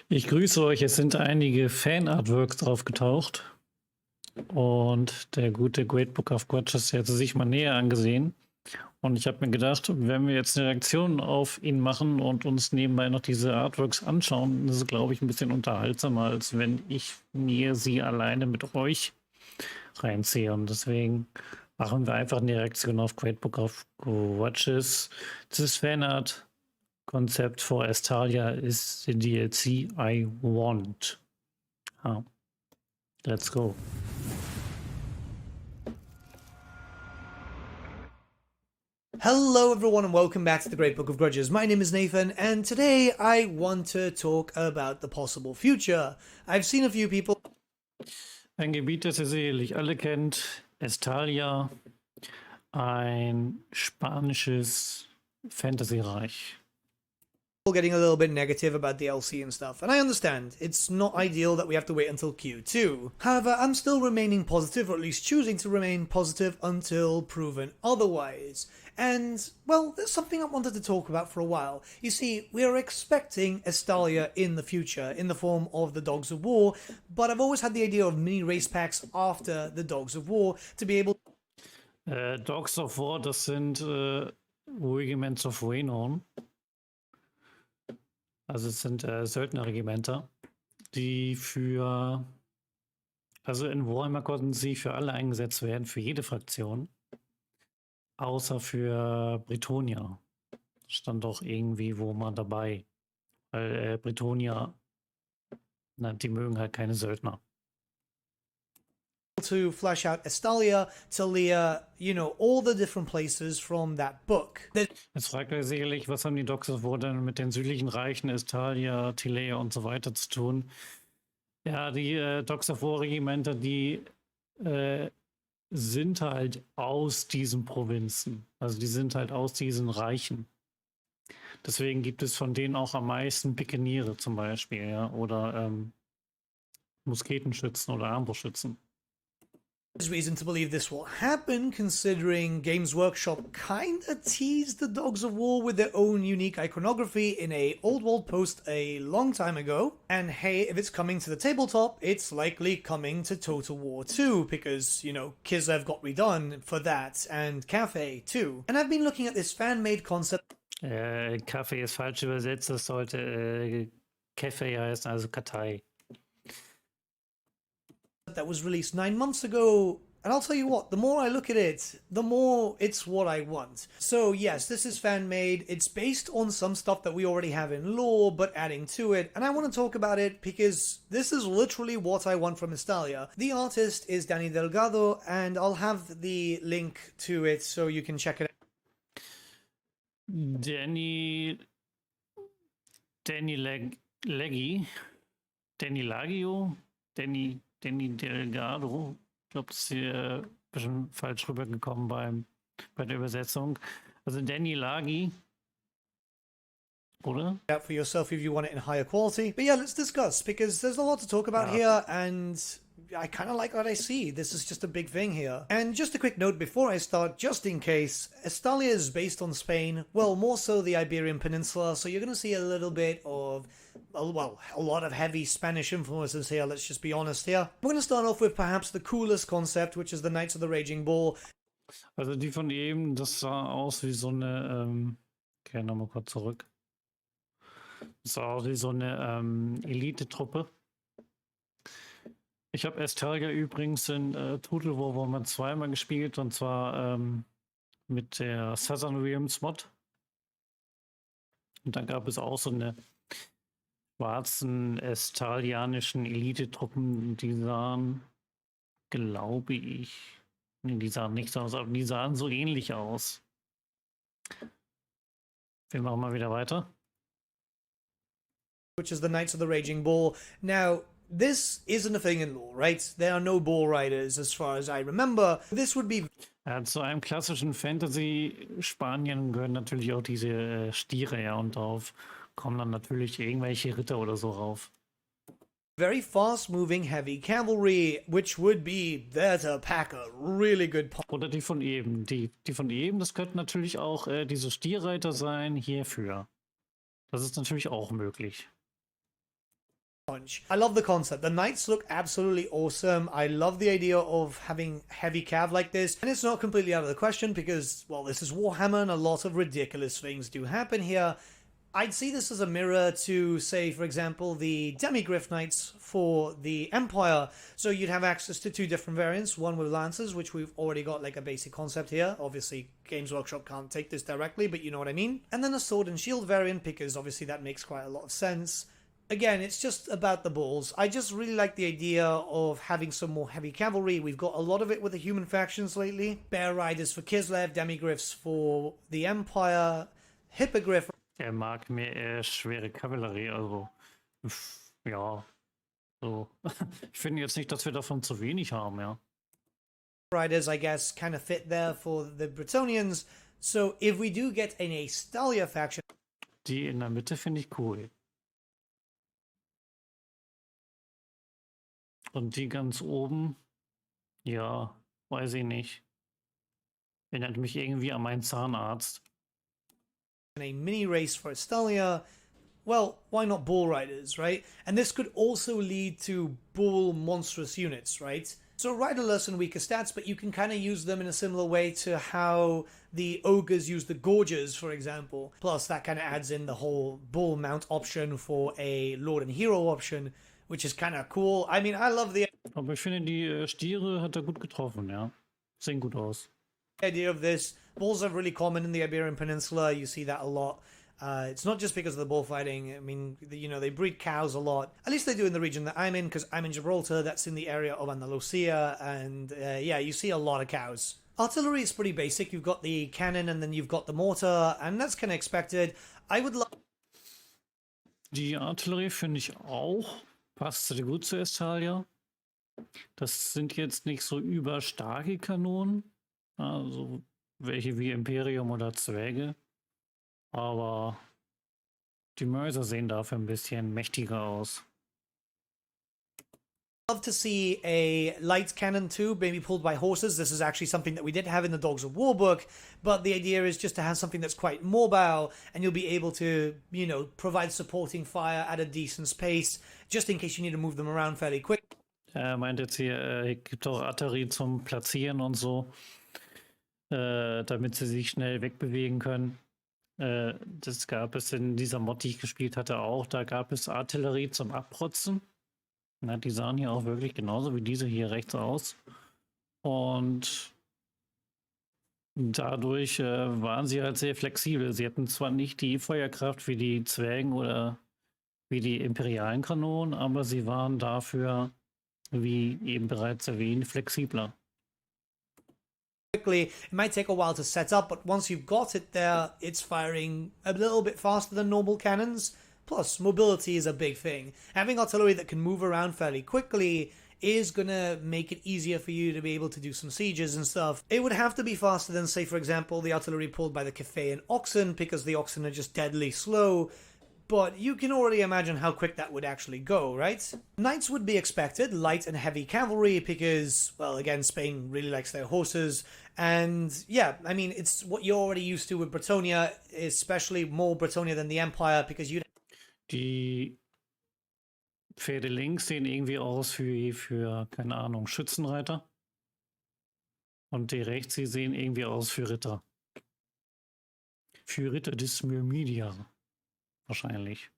Ich grüße euch, es sind einige Fan-Artworks aufgetaucht und der gute Great Book of Grudges hat sich mal näher angesehen und ich habe mir gedacht, wenn wir jetzt eine Reaktion auf ihn machen und uns nebenbei noch diese Artworks anschauen, ist es, glaube ich, ein bisschen unterhaltsamer, als wenn ich mir sie alleine mit euch reinziehe, und deswegen machen wir einfach eine Reaktion auf Great Book of Grudges. This Fanart concept for Estalia is the DLC I want. Let's go. Hello everyone and welcome back to the Great Book of Grudges. My name is Nathan and today I want to talk about the possible future. I've seen a few people... Ein Gebiet, das ihr sicherlich alle kennt, Estalia, ein spanisches Fantasy-Reich. getting a little bit negative about DLC and stuff, and I understand, it's not ideal that we have to wait until Q2. However, I'm still remaining positive, or at least choosing to remain positive until proven otherwise. And, well, there's something I wanted to talk about for a while. You see, we are expecting Estalia in the future, in the form of the Dogs of War, but I've always had the idea of mini race packs after the Dogs of War to be able... Dogs of War, das sind Regiments of Renown. Also es sind Söldnerregimenter, die also in Warhammer konnten sie für alle eingesetzt werden, für jede Fraktion, außer für Bretonia. Stand doch irgendwie wo mal dabei, weil Bretonia, die mögen halt keine Söldner. To flesh out Estalia, Talia, you know, all the different places from that book. Jetzt fragt euch sicherlich, was haben die Dogs of War denn mit den südlichen Reichen, Estalia, Tilea und so weiter zu tun? Ja, die Dogs of War Regimenter, die sind halt aus diesen Provinzen. Also die sind halt aus diesen Reichen. Deswegen gibt es von denen auch am meisten Pikeniere zum Beispiel, ja, oder Musketenschützen oder Armbrustschützen. There's reason to believe this will happen, considering Games Workshop kinda teased the Dogs of War with their own unique iconography in a Old World post a long time ago. And hey, if it's coming to the tabletop, it's likely coming to Total War 2, because, you know, Kislev got redone for that, and Cafe too. And I've been looking at this fan-made concept... Kaffee ist falsch übersetzt, das sollte Kaffee heißen, also Kartei. That was released 9 months ago, and I'll tell you what, the more I look at it, the more it's what I want. So yes, this is fan-made, it's based on some stuff that we already have in lore, but adding to it, and I want to talk about it because this is literally what I want from Estalia. The artist is Danny Delgado, and I'll have the link to it so you can check it out. Danny Delgado. Ich glaube, das ist hier ein bisschen falsch rübergekommen bei der Übersetzung. Also Danny Lagi, oder? Out for yourself if you want it in higher quality. But yeah, let's discuss, because there's a lot to talk about here, and I kind of like what I see. This is just a big thing here. And just a quick note before I start, just in case, Estalia is based on Spain, well, more so the Iberian Peninsula, so you're going to see a little bit of, well, a lot of heavy Spanish influences here, let's just be honest here. We're going to start off with perhaps the coolest concept, which is the Knights of the Raging Bull. Also die von eben, das sah aus wie so eine, okay, nochmal kurz zurück. Das sah aus wie so eine Elite-Truppe. Ich habe Estalia übrigens in Total War Warhammer zweimal gespielt, und zwar mit der Southern Realms Mod. Und dann gab es auch so eine schwarzen estalianischen Elite-Truppen, die sahen, glaube ich, nee, die sahen nicht so aus, aber die sahen so ähnlich aus. Wir machen mal wieder weiter. Which is the Knights of the Raging Bull. Now, this isn't a thing in lore, right? There are no bull riders as far as I remember. This would be... Ja, zu einem klassischen Fantasy-Spanien gehören natürlich auch diese Stiere, ja, und darauf kommen dann natürlich irgendwelche Ritter oder so rauf. Very fast-moving heavy cavalry, which would be there to pack a really good... Oder die von eben. Die von eben, das könnten natürlich auch diese Stierreiter sein hierfür. Das ist natürlich auch möglich. punch. I love the concept. The knights look absolutely awesome. I love the idea of having heavy cav like this. And it's not completely out of the question because, well, this is Warhammer and a lot of ridiculous things do happen here. I'd see this as a mirror to, say, for example, the Demigryph Knights for the Empire. So you'd have access to two different variants, one with Lancers, which we've already got like a basic concept here. Obviously, Games Workshop can't take this directly, but you know what I mean. And then a Sword and Shield variant, because obviously that makes quite a lot of sense. Again, it's just about the balls. I just really like the idea of having some more heavy cavalry. We've got a lot of it with the human factions lately. Bear Riders for Kislev, Demigryphs for the Empire, Hippogriff. Mag mehr eher schwere Kavallerie, also ja, so. Ich finde jetzt nicht, dass wir davon zu wenig haben, ja. Riders, I guess, kind of fit there for the Bretonnians. So if we do get an Estalia faction, Die in der Mitte finde ich cool. Und die ganz oben, ja, weiß ich nicht. Erinnert mich irgendwie an meinen Zahnarzt. a mini race for Estalia, well, why not Bull Riders, right? And this could also lead to Bull monstrous units, right? So riderless and weaker stats, but you can kind of use them in a similar way to how the ogres use the gorges, for example. Plus, that kind of adds in the whole bull mount option for a lord and hero option, which is kind of cool. I mean, I love the Aber ich finde, die Stiere hat er gut getroffen, ja. Sehen gut aus. idea of this. Bulls are really common in the Iberian Peninsula. You see that a lot. It's not just because of the bullfighting. I mean, you know, they breed cows a lot. At least they do in the region that I'm in, because I'm in Gibraltar. That's in the area of Andalusia. And yeah, you see a lot of cows. Artillery is pretty basic. You've got the cannon and then you've got the mortar. And that's kind of expected. I would love... Die Artillerie finde ich auch. Passt sehr gut zu Estalia. Das sind jetzt nicht so überstarke Kanonen. Also welche wie Imperium oder Zwerge. Aber die Mörser sehen dafür ein bisschen mächtiger aus. Love to see a light cannon too, maybe pulled by horses. This is actually something that we did have in the Dogs of War book, but the idea is just to have something that's quite mobile, and you'll be able to, you know, provide supporting fire at a decent pace, just in case you need to move them around fairly quick. Er meint jetzt hier, gibt auch Artillerie zum Platzieren und so, damit sie sich schnell wegbewegen können. Das gab es in dieser Mod, die ich gespielt hatte, auch. Da gab es Artillerie zum Abprotzen. Na, die sahen hier auch wirklich genauso wie diese hier rechts aus. Und dadurch waren sie halt sehr flexibel. Sie hatten zwar nicht die Feuerkraft wie die Zwergen oder wie die imperialen Kanonen, aber sie waren dafür, wie eben bereits erwähnt, flexibler. Quickly, it might take a while to set up, but once you've got it there, it's firing a little bit faster than normal cannons. Plus, mobility is a big thing. Having artillery that can move around fairly quickly is gonna make it easier for you to be able to do some sieges and stuff. It would have to be faster than, say, for example, the artillery pulled by the Cathayan oxen, because the oxen are just deadly slow. But you can already imagine how quick that would actually go, right? Knights would be expected, light and heavy cavalry, because, well, again, Spain really likes their horses. And yeah, I mean, it's what you're already used to with Bretonnia, especially more Bretonnia than the Empire, because you'd... Die Pferde links sehen irgendwie aus wie für, keine Ahnung, Schützenreiter. Und die rechts, sie sehen irgendwie aus für Ritter. Für Ritter des Myrmidia. Wahrscheinlich.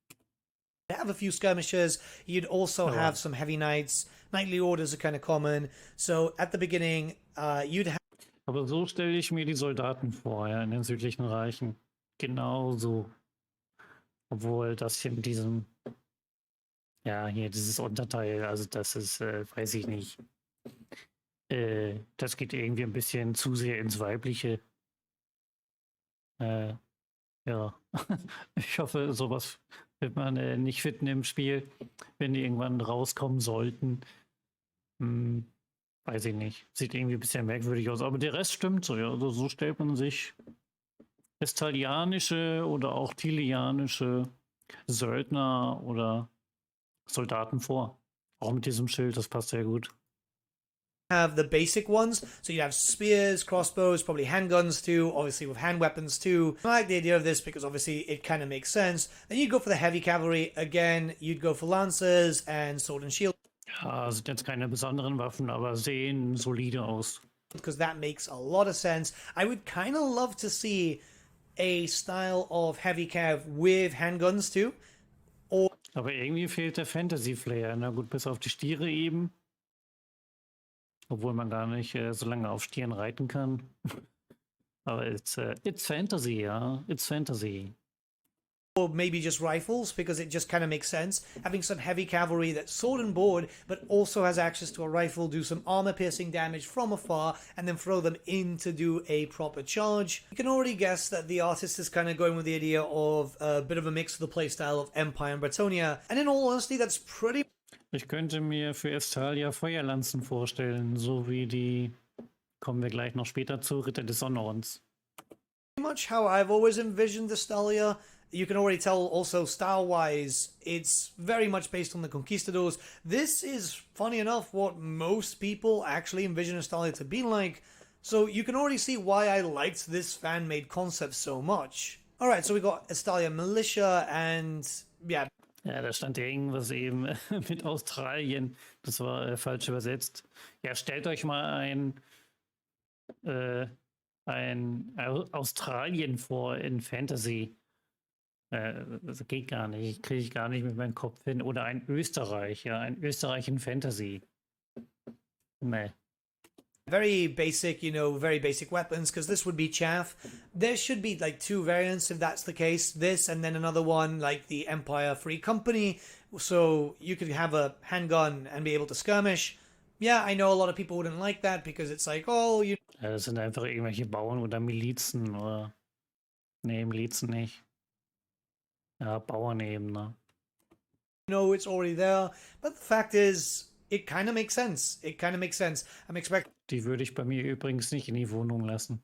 have a few skirmishers. You'd also have some heavy knights. Knightly orders are kind of common. So at the beginning, you'd have... Aber so stelle ich mir die Soldaten vor, ja, in den südlichen Reichen. Genau so. Obwohl das hier mit diesem, ja, hier dieses Unterteil, also das ist, weiß ich nicht. Das geht irgendwie ein bisschen zu sehr ins Weibliche. Ja, ich hoffe, sowas wird man nicht finden im Spiel, wenn die irgendwann rauskommen sollten. Weiß ich nicht. Sieht irgendwie ein bisschen merkwürdig aus, aber der Rest stimmt so, ja. Also so stellt man sich estalianische oder auch tilianische Söldner oder Soldaten vor. Auch mit diesem Schild, das passt sehr gut. have the basic ones. So you have spears, crossbows, probably handguns too, obviously with hand weapons too. I like the idea of this because obviously it kind of makes sense. Then you'd go for the heavy cavalry. Again, you'd go for lancers and sword and shield. Ja, sind jetzt keine besonderen Waffen, aber sehen solide aus. Because that makes a lot of sense. I would kind of love to see a style of heavy cav with handguns too. Aber irgendwie fehlt der Fantasy-Flair. Na gut, bis auf die Stiere eben. Obwohl man gar nicht so lange auf Stieren reiten kann. Aber it's Fantasy, ja. It's Fantasy. Or maybe just rifles, because it just kind of makes sense. Having some heavy cavalry that's sword and board, but also has access to a rifle, do some armor-piercing damage from afar, and then throw them in to do a proper charge. You can already guess that the artist is kind of going with the idea of a bit of a mix of the playstyle of Empire and Bretonnia. And in all honesty, that's pretty Ich könnte mir für Estalia Feuerlanzen vorstellen, so wie die, kommen wir gleich noch später zu, Ritter des Sonnordens. much how I've always envisioned Estalia. You can already tell also style-wise, it's very much based on the Conquistadors. This is, funny enough, what most people actually envision Estalia to be like. So you can already see why I liked this fan-made concept so much. Alright, so we got Estalia Militia and, yeah. Ja, da stand ja irgendwas eben mit Australien. Das war falsch übersetzt. Ja, stellt euch mal ein Australien vor in Fantasy. Das geht gar nicht. Kriege ich gar nicht mit meinem Kopf hin. Oder ein Österreich, ja, ein Österreich in Fantasy. Nee. Very basic, you know, very basic weapons, because this would be chaff. There should be like two variants if that's the case. This and then another one like the Empire Free Company. So you could have a handgun and be able to skirmish. Yeah, I know a lot of people wouldn't like that because it's like, oh, you Ja, das sind einfach irgendwelche Bauern oder Milizen oder. Nee, Milizen nicht. Ja, Bauern eben, ne? know it's already there. But the fact is, it kind of makes sense. It kind of makes sense. I'm expecting Die würde ich bei mir übrigens nicht in die Wohnung lassen.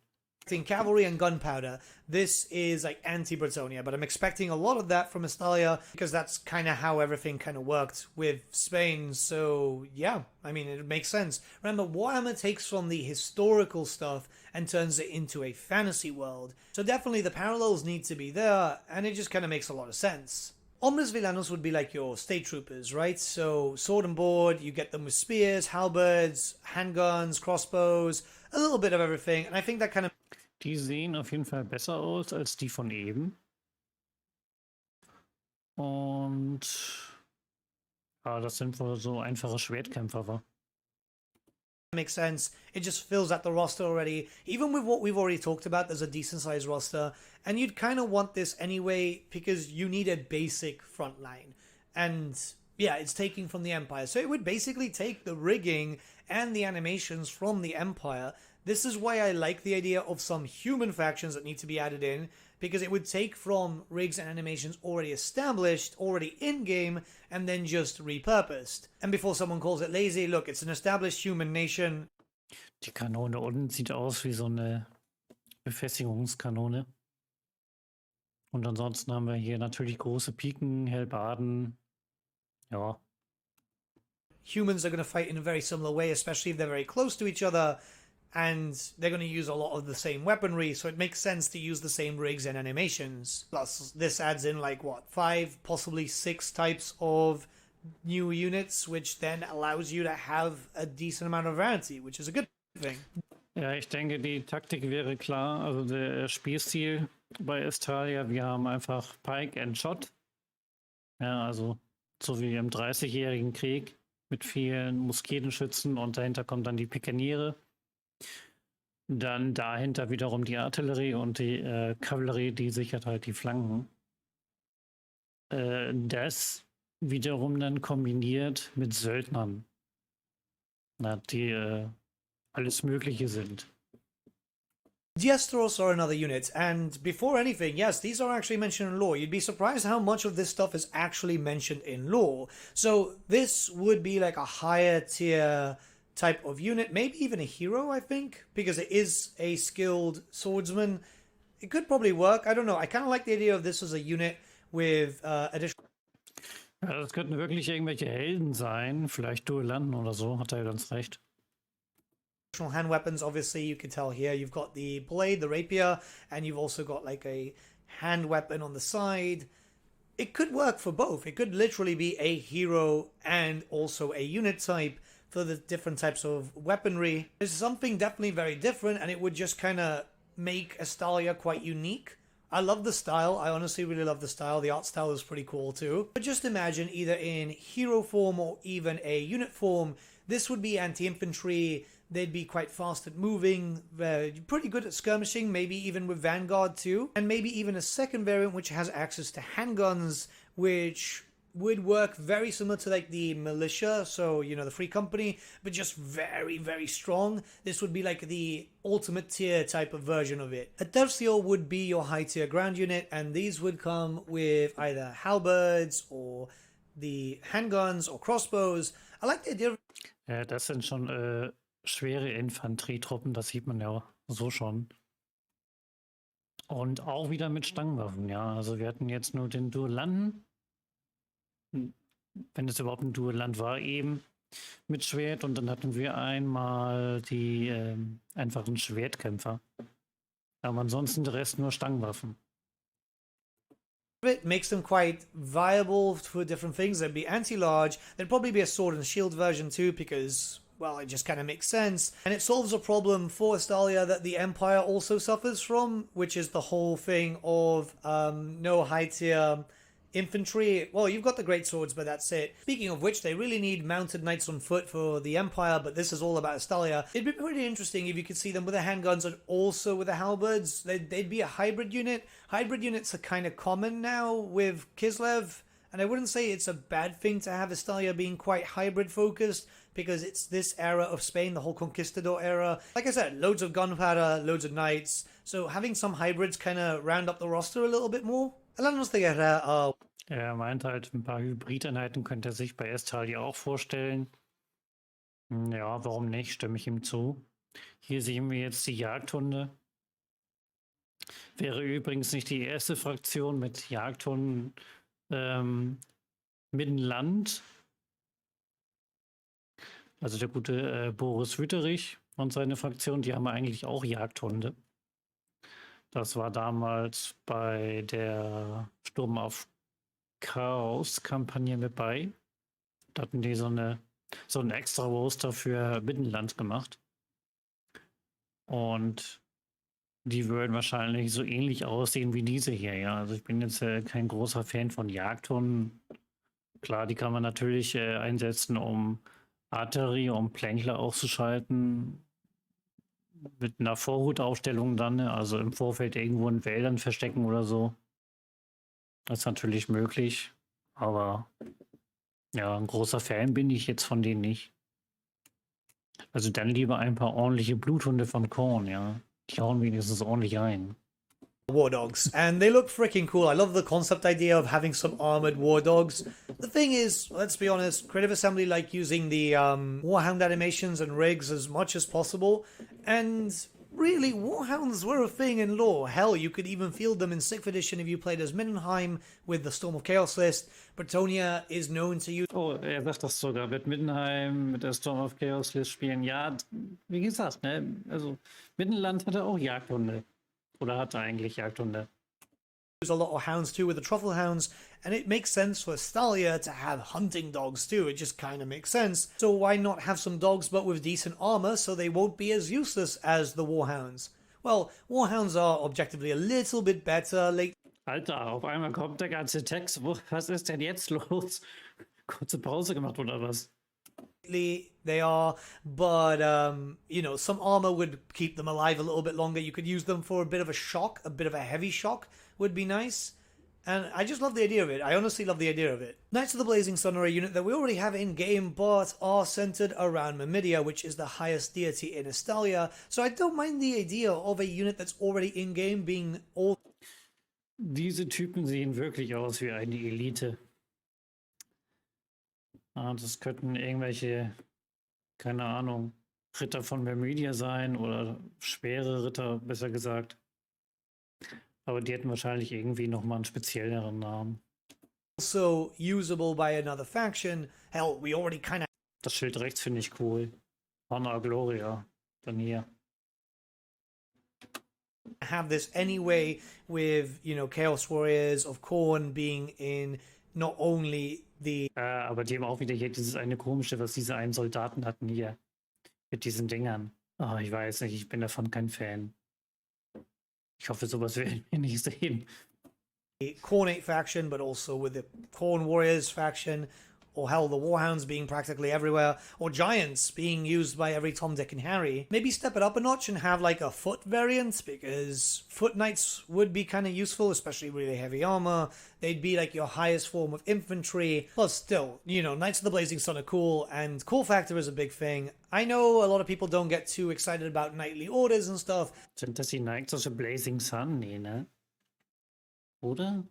cavalry and gunpowder. This is like anti-Bretonia, but I'm expecting a lot of that from Estalia because that's kind of how everything kind of worked with Spain. So yeah, I mean, it makes sense. Remember, Warhammer takes from the historical stuff and turns it into a fantasy world. So definitely the parallels need to be there, and it just kind of makes a lot of sense. Hombres Villanos would be like your state troopers, right? So sword and board, you get them with spears, halberds, handguns, crossbows, a little bit of everything. And I think that kind of Die sehen auf jeden Fall besser aus als die von eben. Und ja, das sind wohl so einfache Schwertkämpfer, wa? makes sense. It just fills out the roster already. Even with what we've already talked about, there's a decent sized roster. And you'd kind of want this anyway because you need a basic front line. And yeah, it's taking from the Empire. So it would basically take the rigging and the animations from the Empire. This is why I like the idea of some human factions that need to be added in, because it would take from rigs and animations already established, already in-game, and then just repurposed. And before someone calls it lazy, look, it's an established human nation. Die Kanone unten sieht aus wie so eine Befestigungskanone. Und ansonsten haben wir hier natürlich große Piken, Hellebarden. Ja. Humans are going to fight in a very similar way, especially if they're very close to each other. And they're going to use a lot of the same weaponry, so it makes sense to use the same rigs and animations. Plus, this adds in like, what, 5, possibly 6 types of new units, which then allows you to have a decent amount of variety, which is a good thing. Ja, ich denke, die Taktik wäre klar. Also der Spielstil bei Estalia, wir haben einfach Pike and Shot. Ja, also so wie im 30-jährigen Krieg mit vielen Musketenschützen und dahinter kommt dann die Pikeniere. Dann dahinter wiederum die Artillerie und die Kavallerie, die sichert halt die Flanken. Das wiederum dann kombiniert mit Söldnern, na, die alles Mögliche sind. Diasteros are another unit, and before anything, yes, these are actually mentioned in lore. You'd be surprised how much of this stuff is actually mentioned in lore. So this would be like a higher tier type of unit, maybe even a hero, I think, because it is a skilled swordsman. It could probably work. I don't know. I kind of like the idea of this as a unit with additional. Ja, das könnten wirklich irgendwelche Helden sein, vielleicht Duellanten oder so, hat er ganz recht. hand weapons. Obviously, you can tell here you've got the blade, the rapier, and you've also got like a hand weapon on the side. It could work for both. It could literally be a hero and also a unit type for the different types of weaponry. There's something definitely very different, and it would just kind of make Estalia quite unique. I love the style. I honestly really love the style. The art style is pretty cool too. But just imagine either in hero form or even a unit form, this would be anti-infantry. They'd be quite fast at moving, pretty good at skirmishing, maybe even with Vanguard too. And maybe even a second variant which has access to handguns, which would work very similar to like the militia, so you know, the free company, but just very, very strong. This would be like the ultimate tier type of version of it. A Tercio would be your high tier ground unit, and these would come with either halberds or the handguns or crossbows. I like the idea of Das sind schon schwere Infanterietruppen, das sieht man ja so schon. Und auch wieder mit Stangenwaffen, ja. Also wir hatten jetzt nur den Duellanten, wenn es überhaupt ein Duellant war, eben mit Schwert. Und dann hatten wir einmal die einfachen Schwertkämpfer. Aber ansonsten der Rest nur Stangenwaffen. it makes them quite viable for different things. There'd be anti-large. There'd probably be a sword and shield version too, because, well, it just kind of makes sense. And it solves a problem for Estalia that the Empire also suffers from, which is the whole thing of no high tier infantry. Well, you've got the great swords, but that's it. Speaking of which, they really need mounted knights on foot for the Empire, but this is all about Estalia. It'd be pretty interesting if you could see them with the handguns and also with the halberds. They'd be a hybrid unit. Hybrid units are kind of common now with Kislev, and I wouldn't say it's a bad thing to have Estalia being quite hybrid focused, because it's this era of Spain, the whole Conquistador era. Like I said, loads of gunpowder, loads of knights, so having some hybrids kind of round up the roster a little bit more. Er meint halt, ein paar Hybrideinheiten könnte er sich bei Estalia auch vorstellen. Ja, warum nicht? Stimme ich ihm zu. Hier sehen wir jetzt die Jagdhunde. Wäre übrigens nicht die erste Fraktion mit Jagdhunden mit Land. Also der gute Boris Wüterich und seine Fraktion, die haben eigentlich auch Jagdhunde. Das war damals bei der Sturm auf Chaos-Kampagne mit bei. Da hatten die so einen extra Roster für Binnenland gemacht. Und die würden wahrscheinlich so ähnlich aussehen wie diese hier, ja. Also ich bin jetzt kein großer Fan von Jagdhunden. Klar, die kann man natürlich einsetzen, um Artillerie, um Plänkler auszuschalten. Mit einer Vorhutaufstellung dann, also im Vorfeld irgendwo in Wäldern verstecken oder so. Das ist natürlich möglich, aber ja, ein großer Fan bin ich jetzt von denen nicht. Also dann lieber ein paar ordentliche Bluthunde von Korn, ja. Die hauen wenigstens ordentlich ein. War dogs, and they look freaking cool. I love the concept idea of having some armored war dogs. The thing is, let's be honest, Creative Assembly like using the Warhound animations and rigs as much as possible, and really, Warhounds were a thing in lore. Hell, you could even field them in 6th edition if you played as Mindenheim with the Storm of Chaos list. Bretonia is known to use... Oh, er sagt das sogar, mit Mindenheim, mit der Storm of Chaos List spielen. Ja, wie gesagt, ne, also Mittenland hatte auch Jagdhunde. Oder hatte eigentlich Jagdhunde. Use a lot of hounds too with the truffle hounds, and it makes sense for Estalia to have hunting dogs too. It just kind of makes sense. So why not have some dogs but with decent armor so they won't be as useless as the warhounds? Well, warhounds are objectively a little bit better. Alter, auf einmal kommt der ganze Text. Was ist denn jetzt los? Kurze Pause gemacht oder was? They are, but you know, some armor would keep them alive a little bit longer. You could use them for a bit of a shock, a bit of a heavy shock would be nice. And I just love the idea of it. I honestly love the idea of it. Knights of the Blazing Sun are a unit that we already have in game, but are centered around Mamidia, which is the highest deity in Estalia. So I don't mind the idea of a unit that's already in game being all. Diese Typen sehen wirklich aus wie eine Elite. Das könnten irgendwelche, keine Ahnung, Ritter von Mamidia sein oder schwere Ritter, besser gesagt. Aber die hätten wahrscheinlich irgendwie nochmal einen spezielleren Namen. Also usable by another faction. Hell, we already kind of... Das Schild rechts finde ich cool. Honor Gloria. Dann hier. Have this anyway with, you know, Chaos Warriors of Khorne being in not only the... Aber die haben auch wieder hier dieses eine komische, was diese einen Soldaten hatten hier. Mit diesen Dingern. Oh, ich weiß nicht, ich bin davon kein Fan. Ich hoffe, sowas werden wir nicht sehen. Khornate faction, but also with the Khorne Warriors faction, or hell, the Warhounds being practically everywhere, or Giants being used by every Tom, Dick, and Harry. Maybe step it up a notch and have like a foot variant, because foot knights would be kind of useful, especially really heavy armor. They'd be like your highest form of infantry. Plus, still, you know, Knights of the Blazing Sun are cool, and cool factor is a big thing. I know a lot of people don't get too excited about knightly orders and stuff. Sind das die Knights of the Blazing Sun? Nee, ne? Oder?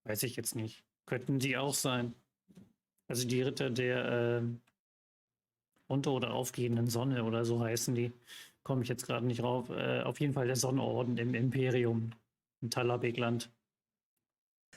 Weiß ich jetzt nicht. Könnten die auch sein. Also die Ritter der unter- oder aufgehenden Sonne oder so heißen die. Komme ich jetzt gerade nicht rauf. Auf jeden Fall der Sonnenorden im Imperium, im Talabegland.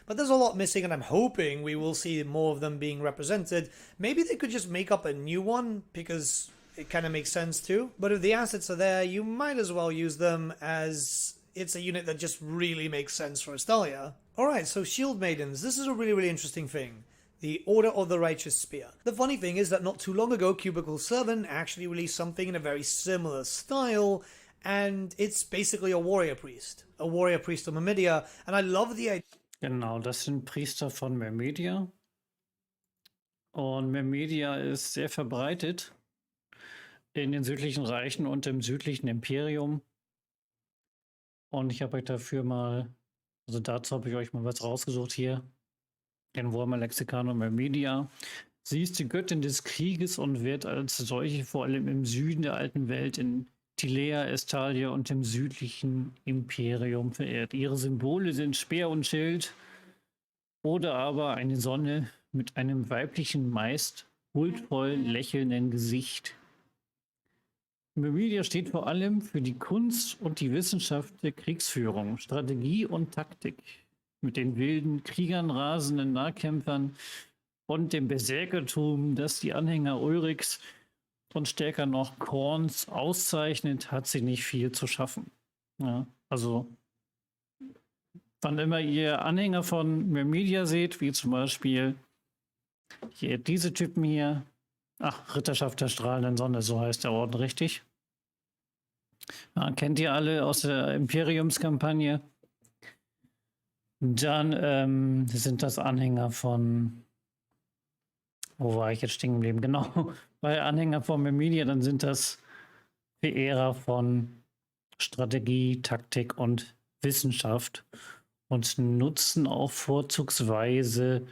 But there's a lot missing, and I'm hoping we will see more of them being represented. Maybe they could just make up a new one, because it kind of makes sense too. But if the assets are there, you might as well use them, as it's a unit that just really makes sense for Estalia. Alright, so Shield Maidens. This is a really, really interesting thing. The Order of the Righteous Spear. The funny thing is that not too long ago, Cubicle 7 actually released something in a very similar style, and it's basically a warrior priest of Myrmidia, and I love the idea. Genau, das sind Priester von Myrmidia. Und Myrmidia ist sehr verbreitet in den südlichen Reichen und im südlichen Imperium. Und ich habe euch dafür mal, also dazu habe ich euch mal was rausgesucht hier. Den Warhammer Lexikanum Myrmidia. Sie ist die Göttin des Krieges und wird als solche vor allem im Süden der alten Welt in Tilea, Estalia und dem südlichen Imperium verehrt. Ihre Symbole sind Speer und Schild oder aber eine Sonne mit einem weiblichen, meist huldvoll lächelnden Gesicht. Myrmidia steht vor allem für die Kunst und die Wissenschaft der Kriegsführung, Strategie und Taktik. Mit den wilden, Kriegern rasenden Nahkämpfern und dem Berserkertum, das die Anhänger Ulrichs und stärker noch Khorns auszeichnet, hat sie nicht viel zu schaffen. Ja, also, wann immer ihr Anhänger von Myrmidia seht, wie zum Beispiel hier diese Typen hier, ach, Ritterschaft der strahlenden Sonne, so heißt der Orden richtig. Ja, kennt ihr alle aus der Imperiumskampagne? Dann sind das Anhänger von, wo war ich jetzt stehen geblieben? Genau, bei Anhänger von Myrmidia, dann sind das Verehrer von Strategie, Taktik und Wissenschaft und nutzen auch vorzugsweise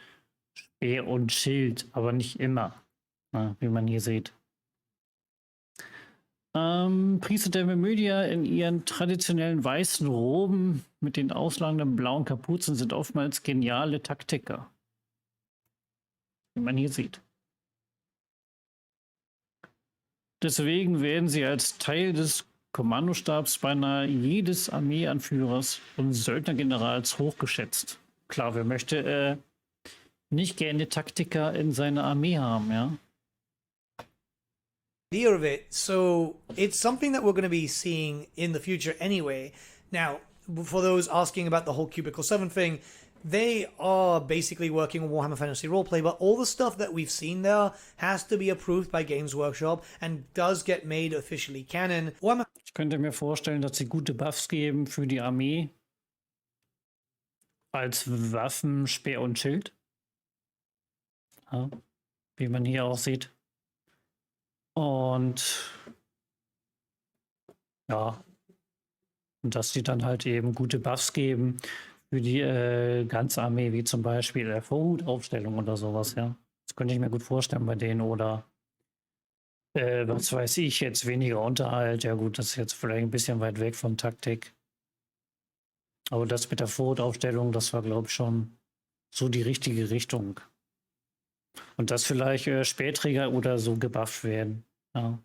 Speer und Schild, aber nicht immer, wie man hier sieht. Priester der Myrmidia in ihren traditionellen weißen Roben mit den ausladenden blauen Kapuzen sind oftmals geniale Taktiker, wie man hier sieht. Deswegen werden sie als Teil des Kommandostabs beinahe jedes Armeeanführers und Söldnergenerals hochgeschätzt. Klar, wer möchte nicht gerne Taktiker in seiner Armee haben, ja? Idea of it, so it's something that we're going to be seeing in the future anyway. Now, for those asking about the whole Cubicle 7 thing, they are basically working on Warhammer Fantasy Roleplay, but all the stuff that we've seen there has to be approved by Games Workshop and does get made officially canon. Ich könnte mir vorstellen, dass sie gute Buffs geben für die Armee als Waffen, Speer und Schild. Ja, wie man hier auch sieht. Und ja, und dass sie dann halt eben gute Buffs geben für die ganze Armee, wie zum Beispiel Vorhutaufstellung oder sowas, ja. Das könnte ich mir gut vorstellen bei denen. Oder was weiß ich, jetzt weniger Unterhalt. Ja gut, das ist jetzt vielleicht ein bisschen weit weg von Taktik. Aber das mit der Vorhutaufstellung, das war, glaube ich, schon so die richtige Richtung. Und dass vielleicht Spähträger oder so gebufft werden. Ja.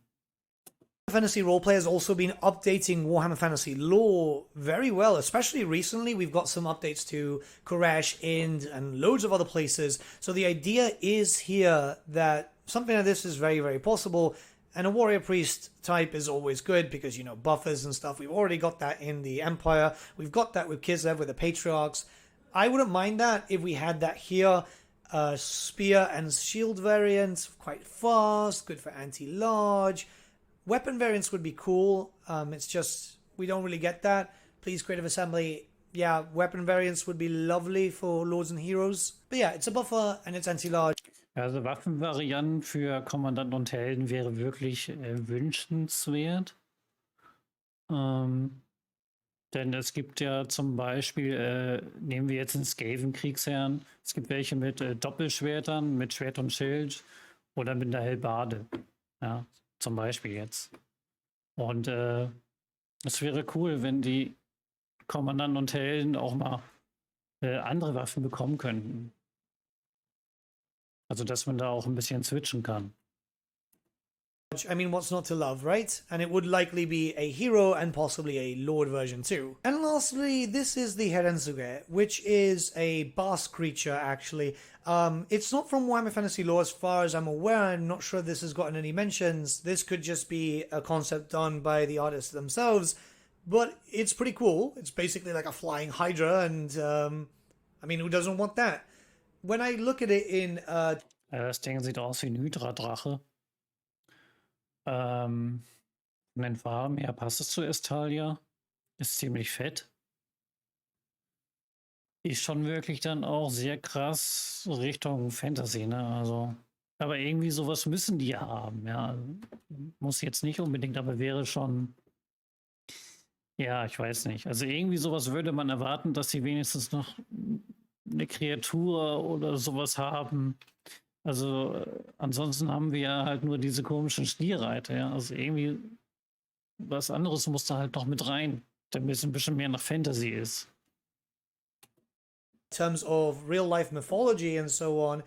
Fantasy Roleplay has also been updating Warhammer Fantasy lore very well, especially recently. We've got some updates to Koresh, Ind, and loads of other places. So the idea is here that something like this is very, very possible. And a warrior priest type is always good because, you know, buffers and stuff. We've already got that in the Empire. We've got that with Kislev, with the Patriarchs. I wouldn't mind that if we had that here. Spear and shield variant, quite fast, good for anti-large. Weapon variants would be cool. It's just, we don't really get that. Please, Creative Assembly, yeah, weapon variants would be lovely for Lords and Heroes. But yeah, it's a buffer and it's anti-large. Also Waffenvarianten für Kommandanten und Helden wäre wirklich wünschenswert. Denn es gibt ja zum Beispiel, nehmen wir jetzt einen Skaven-Kriegsherrn, es gibt welche mit Doppelschwertern, mit Schwert und Schild oder mit einer Hellebarde. Ja, zum Beispiel jetzt. Und es wäre cool, wenn die Kommandanten und Helden auch mal andere Waffen bekommen könnten. Also, dass man da auch ein bisschen switchen kann. I mean, what's not to love, right? And it would likely be a hero and possibly a lord version too. And lastly, this is the Herensuge, which is a boss creature, actually. It's not from Warhammer Fantasy lore as far as I'm aware. I'm not sure this has gotten any mentions. This could just be a concept done by the artists themselves, but it's pretty cool. It's basically like a flying hydra, and I mean, who doesn't want that? When I look at it in... Das Ding sieht aus wie ein Hydra-Drache. Von den Farben her passt es zu Estalia. Ist ziemlich fett. Ist schon wirklich dann auch sehr krass Richtung Fantasy, ne? Also, aber irgendwie sowas müssen die ja haben, ja. Muss jetzt nicht unbedingt, aber wäre schon. Ja, ich weiß nicht. Also irgendwie sowas würde man erwarten, dass sie wenigstens noch eine Kreatur oder sowas haben. Also ansonsten haben wir ja halt nur diese komischen Stierreiter, ja. Also irgendwie was anderes muss da halt noch mit rein, damit es ein bisschen mehr nach Fantasy ist. In terms of real life mythology and so on,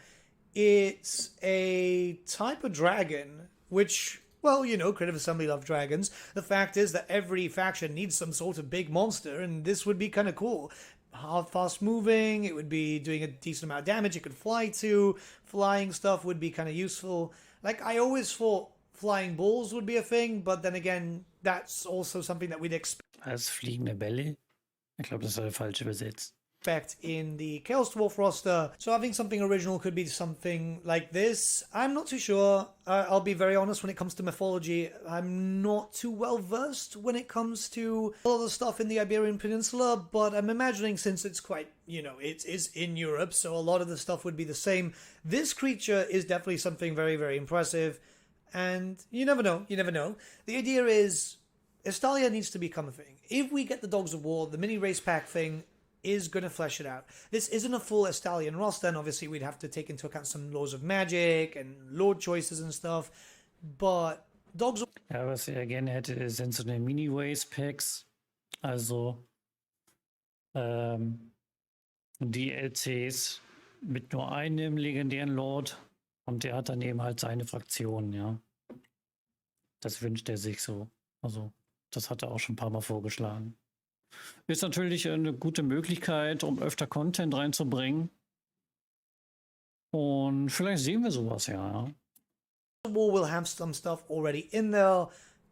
it's a type of dragon, which, well, you know, Creative Assembly love dragons. The fact is that every faction needs some sort of big monster, and this would be kind of cool. Hard, fast moving, it would be doing a decent amount of damage, it could fly too. Flying stuff would be kind of useful. Like, I always thought flying balls would be a thing, but then again, that's also something that we'd expect. Als fliegende Bälle? Ich glaube, das war falsch übersetzt. In the Chaos Dwarf roster. So having something original could be something like this. I'm not too sure. I'll be very honest when it comes to mythology. I'm not too well versed when it comes to all the stuff in the Iberian Peninsula, but I'm imagining since it's quite, you know, it is in Europe, so a lot of the stuff would be the same. This creature is definitely something very, very impressive. And you never know. You never know. The idea is Estalia needs to become a thing. If we get the Dogs of War, the mini race pack thing is going to flesh it out. This isn't a full Estalian roster, and obviously we'd have to take into account some laws of magic and lord choices and stuff, but Dogs of... Ja, was ich ja gerne hätte, sind so eine Mini-Race-Packs, also DLCs mit nur einem legendären Lord und der hat daneben halt seine Fraktion, ja. Das wünscht er sich so. Also, das hat er auch schon ein paar Mal vorgeschlagen. Ist natürlich eine gute Möglichkeit, um öfter Content reinzubringen. Und vielleicht sehen wir sowas, ja. War will have some stuff already in there.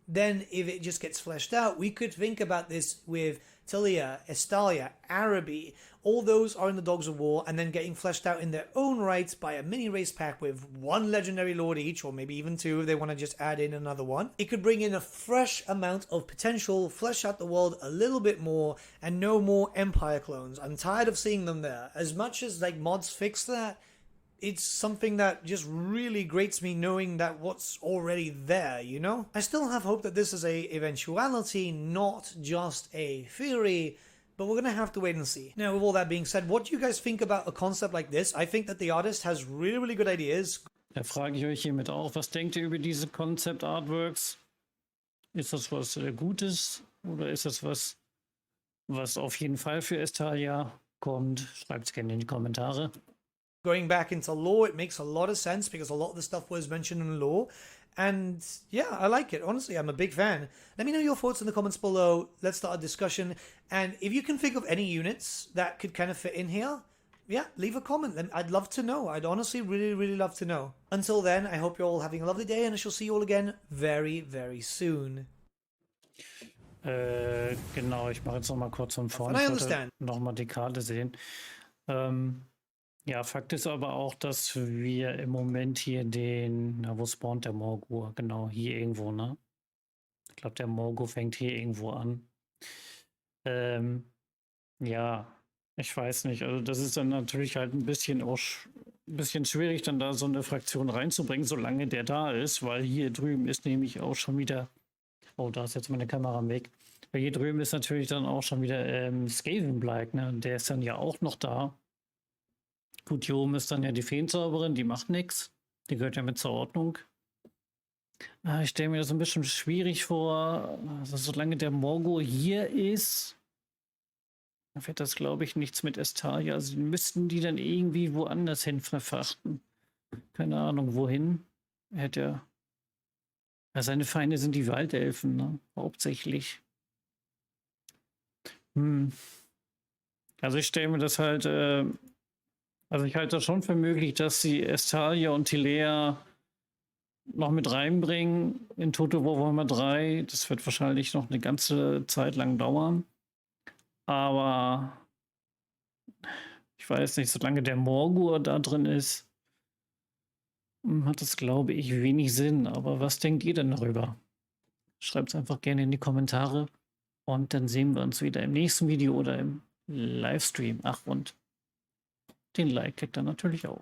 Then if it just gets fleshed out, we could think about this with Talia, Estalia, Araby. All those are in the Dogs of War and then getting fleshed out in their own right by a mini race pack with one legendary lord each, or maybe even two if they want to just add in another one. It could bring in a fresh amount of potential, flesh out the world a little bit more, and no more Empire clones. I'm tired of seeing them there. As much as like mods fix that, it's something that just really grates me knowing that what's already there, you know? I still have hope that this is a eventuality, not just a theory, but we're gonna have to wait and see. Now, with all that being said, what do you guys think about a concept like this? I think that the artist has really, really good ideas. Da frage ich euch hiermit auch, was denkt ihr über diese Concept Artworks? Ist das was Gutes oder ist das was auf jeden Fall für Estalia kommt? Schreibt es gerne in die Kommentare. Going back into lore, it makes a lot of sense because a lot of the stuff was mentioned in lore. And yeah, I like it. Honestly, I'm a big fan. Let me know your thoughts in the comments below. Let's start a discussion. And if you can think of any units that could kind of fit in here, yeah, leave a comment. I'd love to know. I'd honestly really, really love to know. Until then, I hope you're all having a lovely day, and I shall see you all again very, very soon. Genau, ich mache jetzt noch mal kurz von vorne. And I Ich wollte understand. noch mal die Karte sehen. Ja, Fakt ist aber auch, dass wir im Moment hier wo spawnt der Morgur? Genau, hier irgendwo, ne? Ich glaube, der Morgur fängt hier irgendwo an. Ja, ich weiß nicht. Also das ist dann natürlich halt ein bisschen schwierig, dann da so eine Fraktion reinzubringen, solange der da ist, weil hier drüben ist nämlich auch schon wieder. Oh, da ist jetzt meine Kamera weg. Weil hier drüben ist natürlich dann auch schon wieder Skavenblight, ne? Der ist dann ja auch noch da. Gut, hier oben ist dann ja die Feenzauberin, die macht nichts. Die gehört ja mit zur Ordnung. Ich stelle mir das ein bisschen schwierig vor. Also, solange der Morgo hier ist, wird das, glaube ich, nichts mit Estalia. Also müssten die dann irgendwie woanders hin verfrachten. Keine Ahnung, wohin. Er hat ja. Seine Feinde sind die Waldelfen, ne? Hauptsächlich. Also ich stelle mir das halt. Also ich halte das schon für möglich, dass sie Estalia und Tilea noch mit reinbringen in Total Warhammer 3. Das wird wahrscheinlich noch eine ganze Zeit lang dauern. Aber ich weiß nicht, solange der Morgur da drin ist, hat das, glaube ich, wenig Sinn. Aber was denkt ihr denn darüber? Schreibt es einfach gerne in die Kommentare. Und dann sehen wir uns wieder im nächsten Video oder im Livestream. Ach, und den Like kriegt ihr natürlich auch.